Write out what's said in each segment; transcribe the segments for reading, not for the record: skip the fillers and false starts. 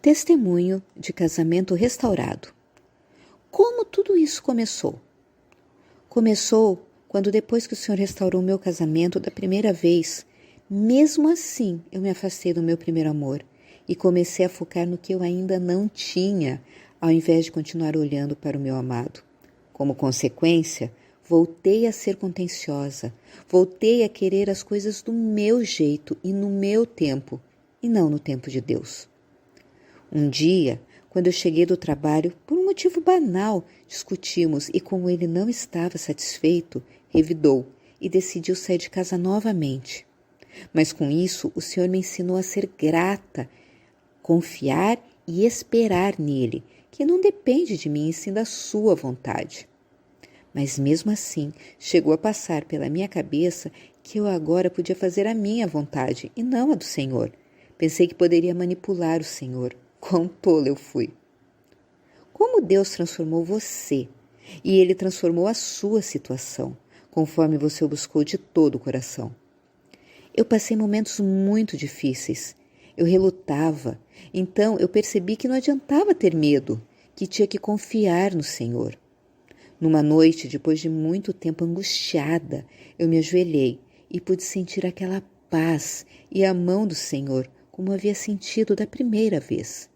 Testemunho de casamento restaurado. Como tudo isso começou? Começou quando, depois que o Senhor restaurou meu casamento da primeira vez, mesmo assim eu me afastei do meu primeiro amor e comecei a focar no que eu ainda não tinha, ao invés de continuar olhando para o meu amado. Como consequência, voltei a ser contenciosa, voltei a querer as coisas do meu jeito e no meu tempo, e não no tempo de Deus. Um dia, quando eu cheguei do trabalho, por um motivo banal, discutimos e, como ele não estava satisfeito, revidou e decidiu sair de casa novamente. Mas com isso, o Senhor me ensinou a ser grata, confiar e esperar nele, que não depende de mim e sim da sua vontade. Mas mesmo assim, chegou a passar pela minha cabeça que eu agora podia fazer a minha vontade e não a do Senhor. Pensei que poderia manipular o Senhor. Quão tola eu fui! Como Deus transformou você e Ele transformou a sua situação, conforme você o buscou de todo o coração. Eu passei momentos muito difíceis. Eu relutava. Então eu percebi que não adiantava ter medo, que tinha que confiar no Senhor. Numa noite, depois de muito tempo angustiada, eu me ajoelhei e pude sentir aquela paz e a mão do Senhor, como havia sentido da primeira vez.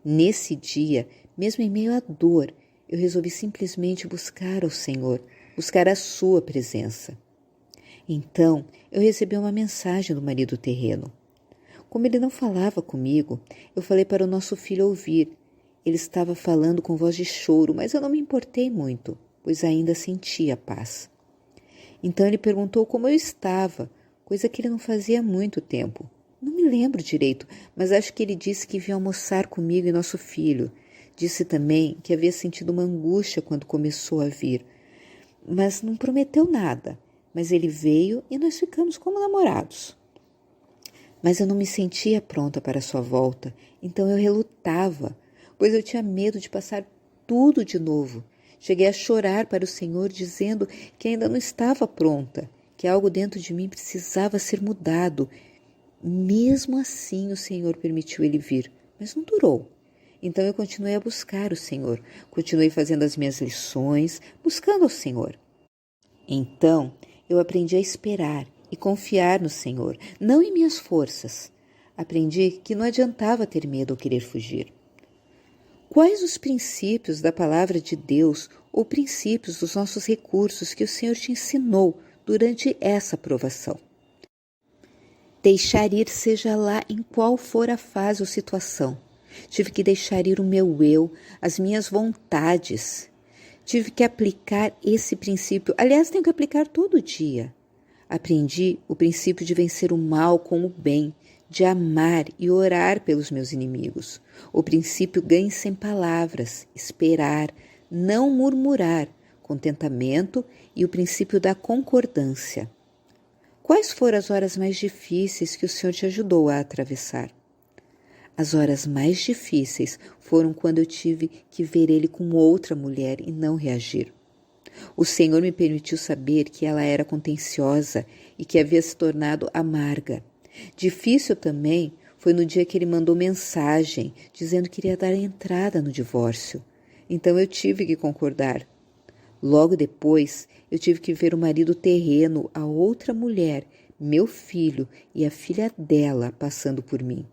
Nesse dia, mesmo em meio à dor, eu resolvi simplesmente buscar ao Senhor, buscar a sua presença. Então, eu recebi uma mensagem do marido terreno. Como ele não falava comigo, eu falei para o nosso filho ouvir. Ele estava falando com voz de choro, mas eu não me importei muito, pois ainda sentia paz. Então ele perguntou como eu estava, coisa que ele não fazia há muito tempo. Não me lembro direito, mas acho que ele disse que vinha almoçar comigo e nosso filho. Disse também que havia sentido uma angústia quando começou a vir, mas não prometeu nada. Mas ele veio e nós ficamos como namorados. Mas eu não me sentia pronta para sua volta, então eu relutava, pois eu tinha medo de passar tudo de novo. Cheguei a chorar para o Senhor, dizendo que ainda não estava pronta, que algo dentro de mim precisava ser mudado. Mesmo assim, o Senhor permitiu ele vir, mas não durou. Então eu continuei a buscar o Senhor, continuei fazendo as minhas lições, buscando ao Senhor. Então eu aprendi a esperar e confiar no Senhor, não em minhas forças. Aprendi que não adiantava ter medo ou querer fugir. Quais os princípios da palavra de Deus ou princípios dos nossos recursos que o Senhor te ensinou durante essa provação? Deixar ir seja lá em qual for a fase ou situação. Tive que deixar ir o meu eu, as minhas vontades. Tive que aplicar esse princípio. Aliás, tenho que aplicar todo dia. Aprendi o princípio de vencer o mal com o bem, de amar e orar pelos meus inimigos. O princípio ganhe sem palavras, esperar, não murmurar, contentamento e o princípio da concordância. Quais foram as horas mais difíceis que o Senhor te ajudou a atravessar? As horas mais difíceis foram quando eu tive que ver ele com outra mulher e não reagir. O Senhor me permitiu saber que ela era contenciosa e que havia se tornado amarga. Difícil também foi no dia que ele mandou mensagem dizendo que iria dar entrada no divórcio. Então eu tive que concordar. Logo depois, eu tive que ver o marido terreno, a outra mulher, meu filho e a filha dela passando por mim.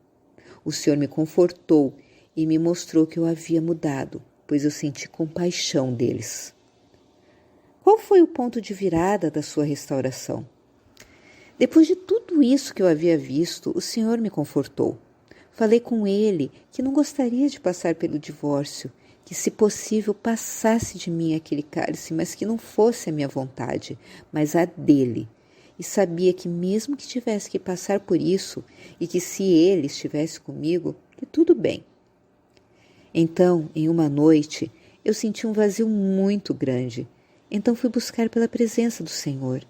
O Senhor me confortou e me mostrou que eu havia mudado, pois eu senti compaixão deles. Qual foi o ponto de virada da sua restauração? Depois de tudo isso que eu havia visto, o Senhor me confortou. Falei com ele que não gostaria de passar pelo divórcio, que, se possível, passasse de mim aquele cálice, mas que não fosse a minha vontade, mas a dele. E sabia que mesmo que tivesse que passar por isso, e que se ele estivesse comigo, que tudo bem. Então, em uma noite, eu senti um vazio muito grande. Então fui buscar pela presença do Senhor.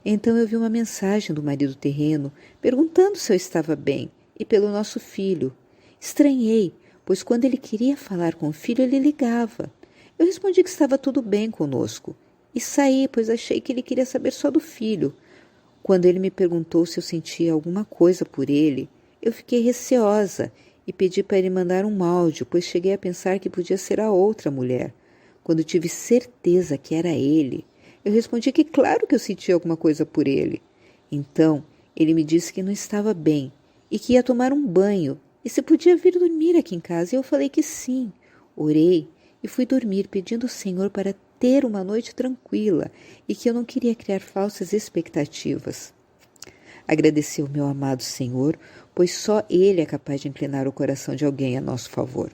Então eu vi uma mensagem do marido terreno, perguntando se eu estava bem, e pelo nosso filho. Estranhei, pois quando ele queria falar com o filho, ele ligava. Eu respondi que estava tudo bem conosco, e saí, pois achei que ele queria saber só do filho. Quando ele me perguntou se eu sentia alguma coisa por ele, eu fiquei receosa e pedi para ele mandar um áudio, pois cheguei a pensar que podia ser a outra mulher. Quando tive certeza que era ele, eu respondi que claro que eu sentia alguma coisa por ele. Então, ele me disse que não estava bem e que ia tomar um banho e se podia vir dormir aqui em casa. E eu falei que sim. Orei e fui dormir pedindo ao Senhor para ter uma noite tranquila e que eu não queria criar falsas expectativas. Agradeci ao meu amado Senhor, pois só Ele é capaz de inclinar o coração de alguém a nosso favor.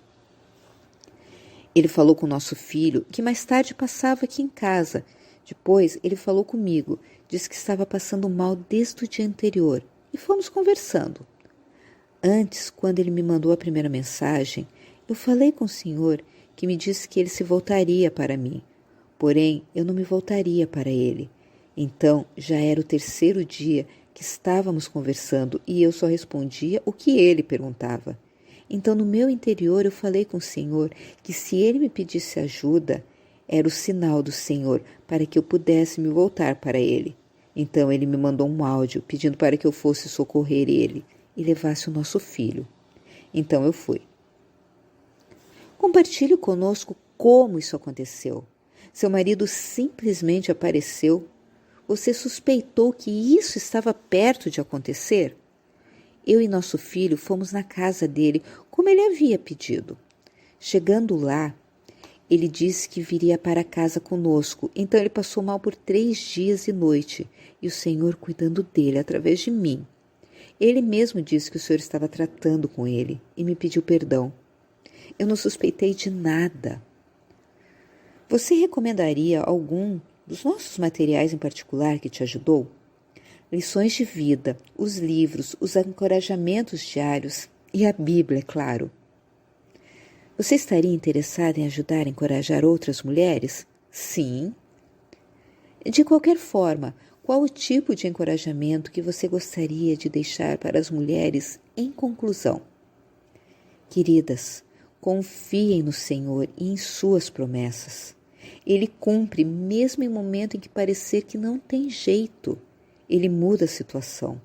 Ele falou com nosso filho, que mais tarde passava aqui em casa. Depois, ele falou comigo, disse que estava passando mal desde o dia anterior e fomos conversando. Antes, quando ele me mandou a primeira mensagem, eu falei com o Senhor, que me disse que ele se voltaria para mim. Porém, eu não me voltaria para ele. Então, já era o terceiro dia que estávamos conversando e eu só respondia o que ele perguntava. Então, no meu interior, eu falei com o Senhor que se ele me pedisse ajuda, era o sinal do Senhor para que eu pudesse me voltar para ele. Então, ele me mandou um áudio pedindo para que eu fosse socorrer ele e levasse o nosso filho. Então, eu fui. Compartilhe conosco como isso aconteceu. Seu marido simplesmente apareceu? Você suspeitou que isso estava perto de acontecer? Eu e nosso filho fomos na casa dele, como ele havia pedido. Chegando lá, ele disse que viria para casa conosco, então ele passou mal por 3 dias e noite, e o Senhor cuidando dele através de mim. Ele mesmo disse que o Senhor estava tratando com ele e me pediu perdão. Eu não suspeitei de nada. Você recomendaria algum dos nossos materiais em particular que te ajudou? Lições de vida, os livros, os encorajamentos diários e a Bíblia, é claro. Você estaria interessado em ajudar a encorajar outras mulheres? Sim. De qualquer forma, qual o tipo de encorajamento que você gostaria de deixar para as mulheres em conclusão? Queridas, confiem no Senhor e em suas promessas. Ele cumpre mesmo em momento em que parecer que não tem jeito. Ele muda a situação.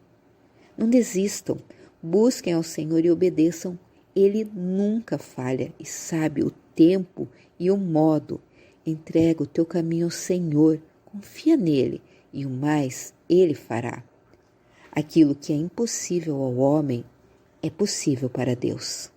Não desistam, busquem ao Senhor e obedeçam. Ele nunca falha e sabe o tempo e o modo. Entrega o teu caminho ao Senhor, confia nele e o mais Ele fará. Aquilo que é impossível ao homem é possível para Deus.